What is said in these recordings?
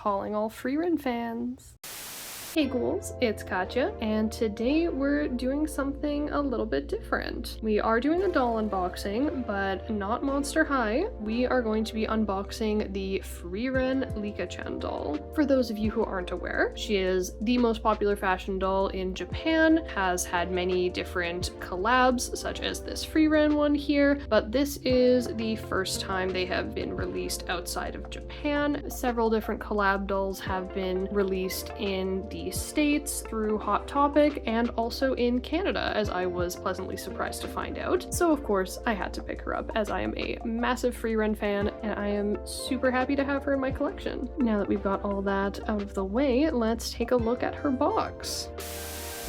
calling all Frieren fans. Hey ghouls, it's Katya, and today we're doing something a little bit different. We are doing a doll unboxing, but not Monster High. We are going to be unboxing the Frieren Licca-chan doll. For those of you who aren't aware, she is the most popular fashion doll in Japan, has had many different collabs, such as this Frieren one here, but this is the first time they have been released outside of Japan. Several different collab dolls have been released in the States through Hot Topic and also in Canada, as I was pleasantly surprised to find out. So of course I had to pick her up, as I am a massive Frieren fan and I am super happy to have her in my collection. Now that we've got all that out of the way, let's take a look at her box.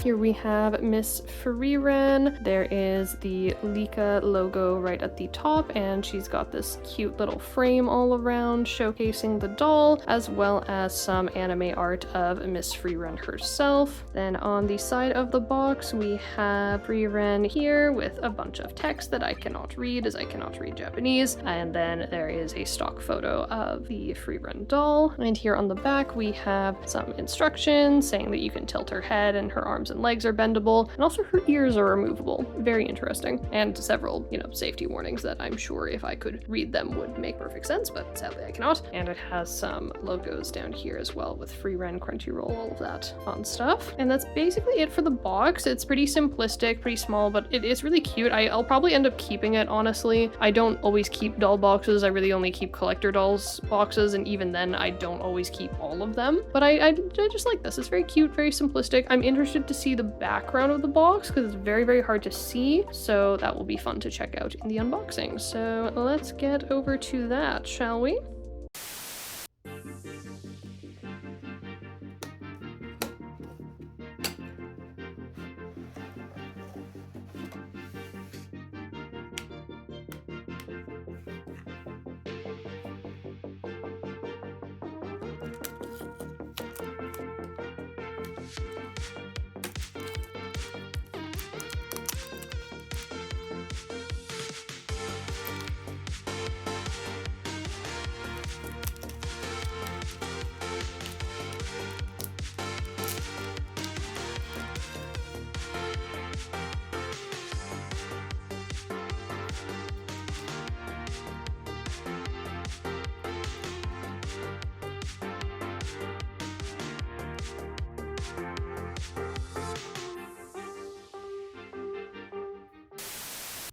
Here we have Miss Frieren. There is the Licca logo right at the top, and she's got this cute little frame all around showcasing the doll, as well as some anime art of Miss Frieren herself. Then on the side of the box, we have Frieren here with a bunch of text that I cannot read, as I cannot read Japanese. And then there is a stock photo of the Frieren doll. And here on the back, we have some instructions saying that you can tilt her head and her arms and legs are bendable, and also her ears are removable. Very interesting. And several, safety warnings that I'm sure if I could read them would make perfect sense, but sadly I cannot. And it has some logos down here as well with Frieren, Crunchyroll, all of that fun stuff. And that's basically it for the box. It's pretty simplistic, pretty small, but it is really cute. I'll probably end up keeping it, honestly. I don't always keep doll boxes. I really only keep collector dolls boxes, and even then I don't always keep all of them. But I just like this. It's very cute, very simplistic. I'm interested to see the background of the box because it's very, very hard to see, so that will be fun to check out in the unboxing. So let's get over to that, shall we?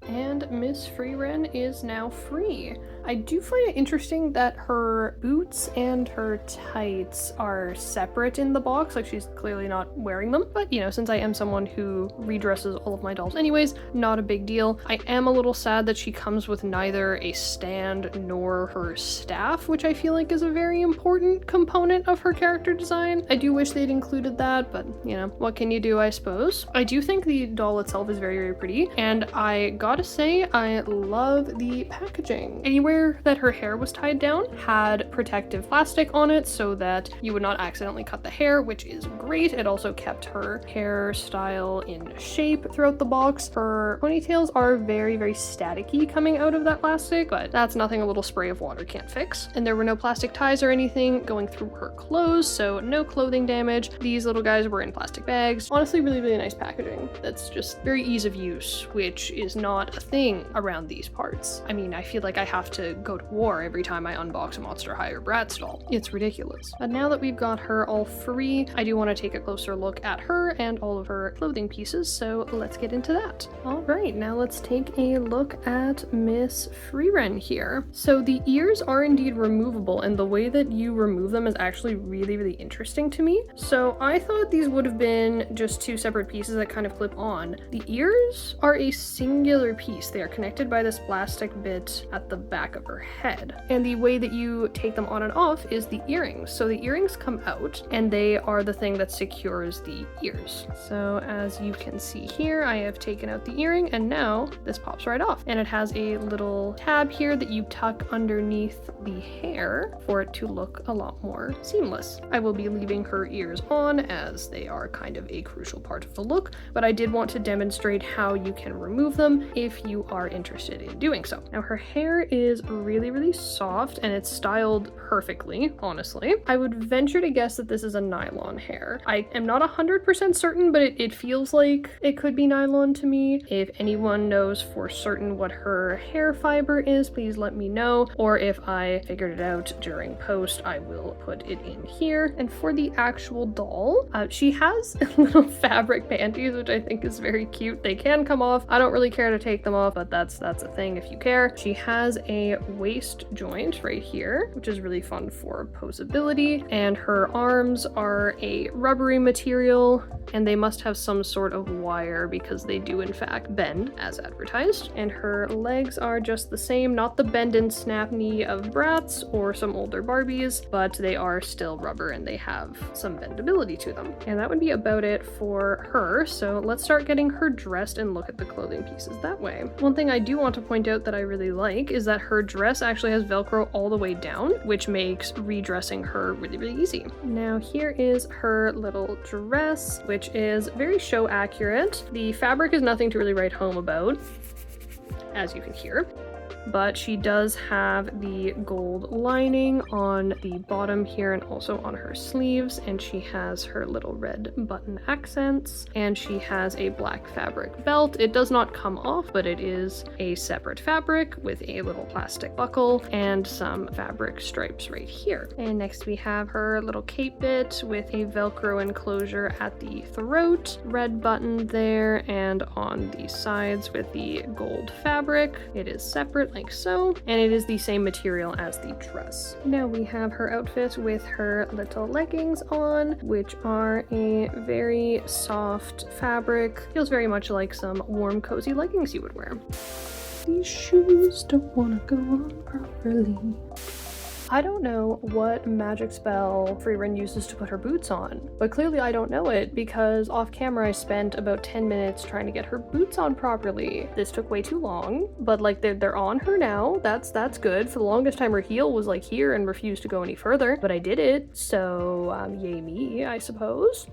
And Miss Frieren is now free. I do find it interesting that her boots and her tights are separate in the box, like she's clearly not wearing them. But since I am someone who redresses all of my dolls anyways, not a big deal. I am a little sad that she comes with neither a stand nor her staff, which I feel like is a very important component of her character design. I do wish they'd included that, but what can you do, I suppose. I do think the doll itself is very, very pretty, and I gotta say, I love the packaging. Anywhere that her hair was tied down had protective plastic on it so that you would not accidentally cut the hair, which is great. It also kept her hairstyle in shape throughout the box. Her ponytails are very, very staticky coming out of that plastic, but that's nothing a little spray of water can't fix. And there were no plastic ties or anything going through her clothes, so no clothing damage. These little guys were in plastic bags. Honestly, really, really nice packaging. That's just very ease of use, which is not a thing around these parts. I mean, I feel like I have to go to war every time I unbox a Monster High or Bratz doll. It's ridiculous. But now that we've got her all free, I do want to take a closer look at her and all of her clothing pieces, so let's get into that. Alright, now let's take a look at Miss Frieren here. So the ears are indeed removable, and the way that you remove them is actually really, really interesting to me. So I thought these would have been just two separate pieces that kind of clip on. The ears are a singular piece. They are connected by this plastic bit at the back of her head. And the way that you take them on and off is the earrings. So the earrings come out and they are the thing that secures the ears. So as you can see here, I have taken out the earring and now this pops right off. And it has a little tab here that you tuck underneath the hair for it to look a lot more seamless. I will be leaving her ears on as they are kind of a crucial part of the look, but I did want to demonstrate how you can remove them if you are interested in doing so. Now her hair is is really, really soft and it's styled perfectly, honestly. I would venture to guess that this is a nylon hair. I am not 100% certain, but it feels like it could be nylon to me. If anyone knows for certain what her hair fiber is, please let me know. Or if I figured it out during post, I will put it in here. And for the actual doll, she has little fabric panties, which I think is very cute. They can come off. I don't really care to take them off, but that's a thing if you care. She has a waist joint right here, which is really fun for posability, and her arms are a rubbery material, and they must have some sort of wire because they do in fact bend as advertised. And her legs are just the same, not the bend and snap knee of Bratz or some older Barbies, but they are still rubber and they have some bendability to them. And that would be about it for her. So let's start getting her dressed and look at the clothing pieces that way. One thing I do want to point out that I really like is that her dress actually has Velcro all the way down, which makes redressing her really, really easy. Now here is her little dress, which is very show accurate. The fabric is nothing to really write home about, as you can hear. But she does have the gold lining on the bottom here and also on her sleeves, and she has her little red button accents, and she has a black fabric belt. It does not come off, but it is a separate fabric with a little plastic buckle and some fabric stripes right here. And next we have her little cape bit with a Velcro enclosure at the throat, red button there, and on the sides with the gold fabric. It is separate like so, and it is the same material as the dress. Now we have her outfit with her little leggings on, which are a very soft fabric. Feels very much like some warm, cozy leggings you would wear. These shoes don't wanna go on properly. I don't know what magic spell Frieren uses to put her boots on, but clearly I don't know it because off camera I spent about 10 minutes trying to get her boots on properly. This took way too long, but like they're on her now. That's good. For the longest time her heel was like here and refused to go any further, but I did it, so yay me, I suppose.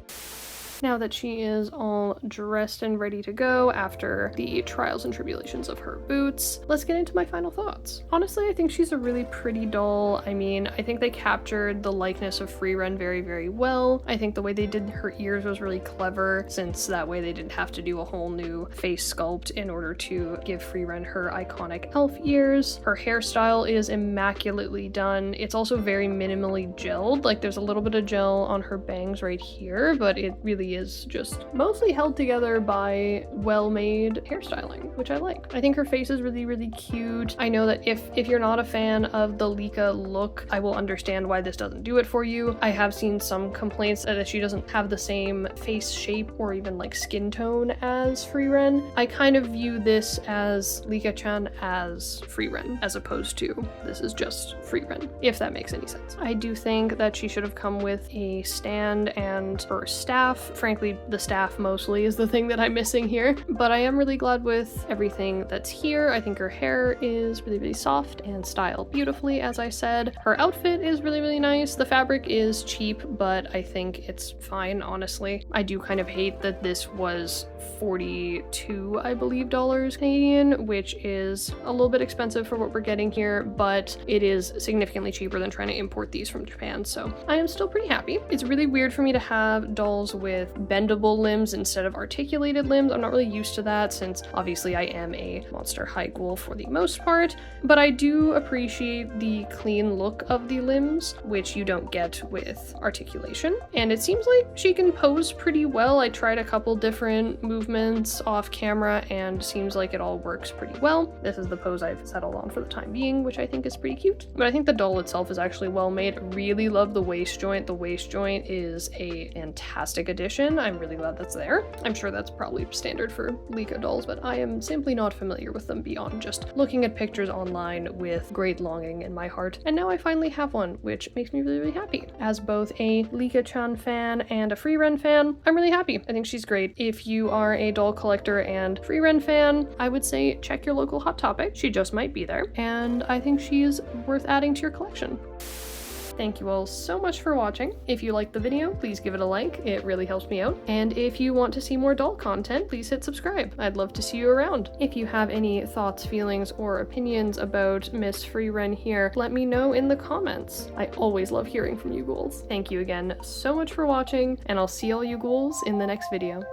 Now that she is all dressed and ready to go after the trials and tribulations of her boots, let's get into my final thoughts. Honestly, I think she's a really pretty doll. I mean, I think they captured the likeness of Frieren very, very well. I think the way they did her ears was really clever, since that way they didn't have to do a whole new face sculpt in order to give Frieren her iconic elf ears. Her hairstyle is immaculately done. It's also very minimally gelled. Like there's a little bit of gel on her bangs right here, but it really is just mostly held together by well-made hairstyling, which I like. I think her face is really, really cute. I know that if you're not a fan of the Licca look, I will understand why this doesn't do it for you. I have seen some complaints that she doesn't have the same face shape or even like skin tone as Frieren. I kind of view this as Licca-chan as Frieren, as opposed to this is just Frieren, if that makes any sense. I do think that she should have come with a stand and her staff. Frankly, the staff mostly is the thing that I'm missing here, but I am really glad with everything that's here. I think her hair is really, really soft and styled beautifully, as I said. Her outfit is really, really nice. The fabric is cheap, but I think it's fine, honestly. I do kind of hate that this was 42, I believe, dollars Canadian, which is a little bit expensive for what we're getting here, but it is significantly cheaper than trying to import these from Japan, so I am still pretty happy. It's really weird for me to have dolls with bendable limbs instead of articulated limbs. I'm not really used to that since obviously I am a monster high ghoul for the most part, but I do appreciate the clean look of the limbs, which you don't get with articulation. And it seems like she can pose pretty well. I tried a couple different movements off camera and seems like it all works pretty well. This is the pose I've settled on for the time being, which I think is pretty cute. But I think the doll itself is actually well made. I really love the waist joint. The waist joint is a fantastic addition. I'm really glad that's there. I'm sure that's probably standard for Licca dolls, but I am simply not familiar with them beyond just looking at pictures online with great longing in my heart. And now I finally have one, which makes me really, really happy. As both a Licca-chan fan and a Frieren fan, I'm really happy. I think she's great. If you are a doll collector and Frieren fan, I would say check your local Hot Topic. She just might be there. And I think she is worth adding to your collection. Thank you all so much for watching. If you liked the video, please give it a like, it really helps me out. And if you want to see more doll content, please hit subscribe. I'd love to see you around. If you have any thoughts, feelings, or opinions about Miss Frieren here, let me know in the comments. I always love hearing from you ghouls. Thank you again so much for watching, and I'll see all you ghouls in the next video.